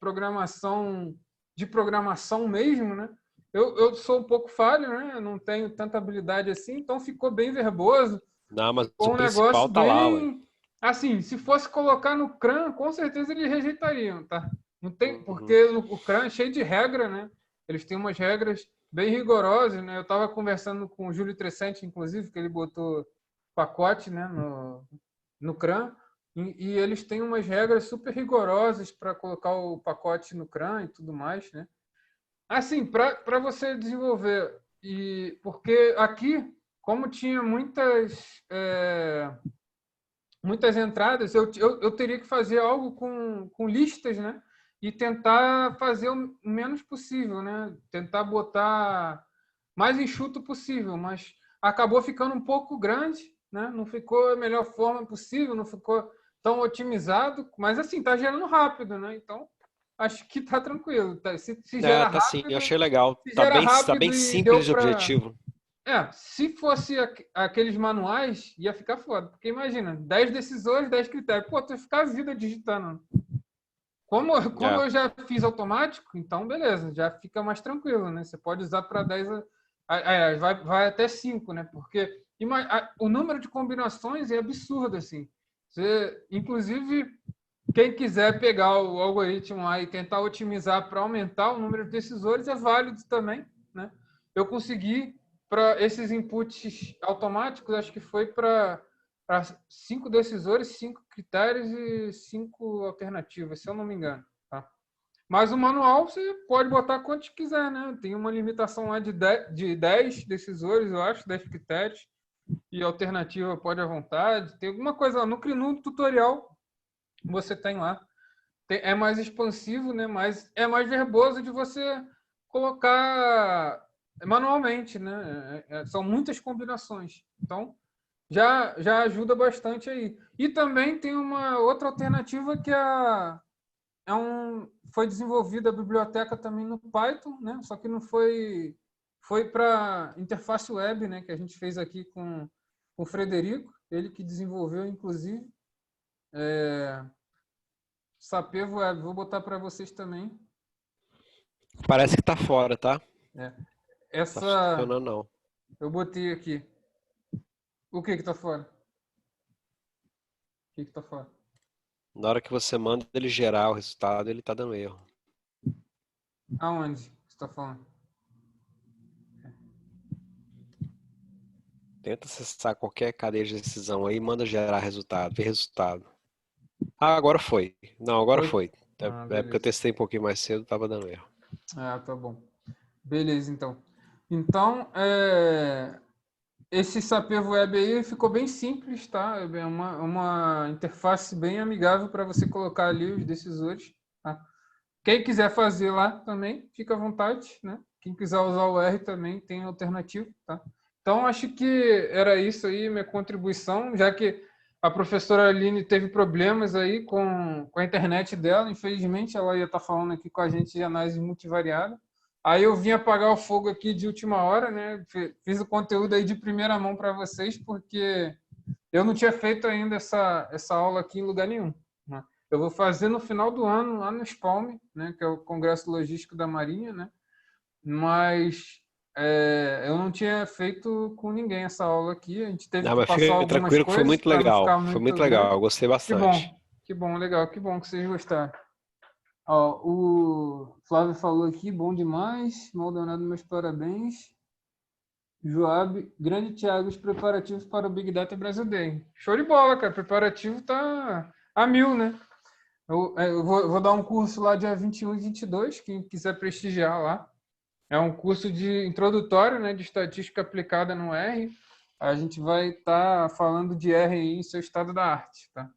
Speaker 1: de programação mesmo, né? Eu sou um pouco falho, né? Eu não tenho tanta habilidade assim, então ficou bem verboso.
Speaker 2: Não, mas o
Speaker 1: Ficou um negócio
Speaker 2: principal tá lá, ué.
Speaker 1: bem. Assim, se fosse colocar no CRAN, com certeza eles rejeitariam, tá? Não tem,
Speaker 2: Uhum.
Speaker 1: porque o CRAN é cheio de regra, né? Eles têm umas regras bem rigorosas, né? Eu estava conversando com o Júlio Trescente, inclusive, que ele botou pacote, né, no CRAN, e eles têm umas regras super rigorosas para colocar o pacote no CRAN e tudo mais, né? Assim, para você desenvolver, porque aqui, como tinha muitas entradas, eu teria que fazer algo com listas, né? E tentar fazer o menos possível, né? Tentar botar mais enxuto possível, mas acabou ficando um pouco grande, né? Não ficou a melhor forma possível, não ficou tão otimizado, mas assim, tá gerando rápido, né? Então, acho que tá tranquilo. Tá? Se gera
Speaker 2: Tá sim, eu
Speaker 1: rápido,
Speaker 2: achei legal.
Speaker 1: se
Speaker 2: Tá
Speaker 1: gera
Speaker 2: bem
Speaker 1: rápido e deu
Speaker 2: simples de
Speaker 1: para
Speaker 2: objetivo.
Speaker 1: se fosse aqueles manuais, ia ficar foda. Porque imagina, 10 decisores, 10 critérios. Pô, tu ia ficar a vida digitando. Como
Speaker 2: É.
Speaker 1: eu já fiz automático, então beleza, já fica mais tranquilo, né? Você pode usar para 10, vai até 5, né? Porque o número de combinações é absurdo, assim. Inclusive, quem quiser pegar o algoritmo lá e tentar otimizar para aumentar o número de decisores é válido também, né? Eu consegui para esses inputs automáticos, acho que foi para 5 decisores, 5 critérios e 5 alternativas, se eu não me engano. Tá? Mas o manual você pode botar quantos quiser, né? Tem uma limitação lá de 10 decisores, eu acho, 10 critérios, e alternativa pode à vontade. Tem alguma coisa lá no tutorial, você tem lá. É mais expansivo, né? Mas é mais verboso de você colocar manualmente, né? São muitas combinações. Então, já ajuda bastante aí. E também tem uma outra alternativa que foi desenvolvida a biblioteca também no Python, né? Só que não foi para interface web, né? Que a gente fez aqui com o Frederico, ele que desenvolveu, inclusive. Sapevo Web, vou botar para vocês também.
Speaker 2: Parece que tá fora, tá?
Speaker 1: É.
Speaker 2: Tá
Speaker 1: Essa
Speaker 2: funcionando não.
Speaker 1: eu botei aqui. O que tá fora? O que tá fora?
Speaker 2: Na hora que você manda ele gerar o resultado, ele tá dando erro.
Speaker 1: Aonde você tá falando?
Speaker 2: Tenta acessar qualquer cadeia de decisão aí, manda gerar resultado, ver resultado. Ah, agora foi. Não, agora
Speaker 1: Foi?
Speaker 2: foi.
Speaker 1: Ah,
Speaker 2: É porque eu
Speaker 1: beleza.
Speaker 2: testei um pouquinho mais cedo, tava dando erro.
Speaker 1: Ah, tá bom. Beleza, então. Então, esse Sapevo Web aí ficou bem simples, tá? É uma interface bem amigável para você colocar ali os decisores. Tá? Quem quiser fazer lá também, fica à vontade, né? Quem quiser usar o R também tem alternativo, tá? Então, acho que era isso aí, minha contribuição, já que a professora Aline teve problemas aí com a internet dela, infelizmente ela ia estar falando aqui com a gente de análise multivariada. Aí eu vim apagar o fogo aqui de última hora, né? Fiz o conteúdo aí de primeira mão para vocês, porque eu não tinha feito ainda essa aula aqui em lugar nenhum. Né? Eu vou fazer no final do ano, lá no SPALM, né? Que é o Congresso Logístico da Marinha, né? mas eu não tinha feito com ninguém essa aula aqui. A gente teve
Speaker 2: Não,
Speaker 1: que
Speaker 2: mas
Speaker 1: passar
Speaker 2: fica
Speaker 1: algumas
Speaker 2: tranquilo que foi
Speaker 1: coisas
Speaker 2: muito
Speaker 1: para não
Speaker 2: legal.
Speaker 1: ficar
Speaker 2: Foi
Speaker 1: muito
Speaker 2: muito legal, eu
Speaker 1: grande.
Speaker 2: gostei bastante.
Speaker 1: Que bom, legal, que bom que vocês gostaram. Ó, o Flávio falou aqui, bom demais. Maldonado, meus parabéns. Joab, grande Thiago, os preparativos para o Big Data Brasil Day. Show de bola, cara. Preparativo tá a mil, né? Eu vou dar um curso lá dia 21 e 22, quem quiser prestigiar lá. É um curso de introdutório, né, de estatística aplicada no R. A gente vai estar falando de R em seu estado da arte, tá?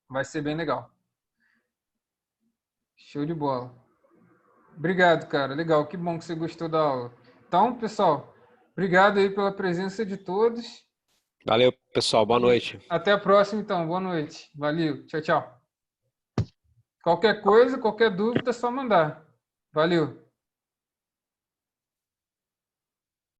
Speaker 1: Vai ser bem legal. Show de bola. Obrigado, cara. Legal, que bom que você gostou da aula. Então, pessoal, obrigado aí pela presença de todos.
Speaker 2: Valeu, pessoal. Boa
Speaker 1: E
Speaker 2: noite.
Speaker 1: até a próxima, então. Boa noite. Valeu. Tchau, tchau. Qualquer coisa, qualquer dúvida, é só mandar. Valeu.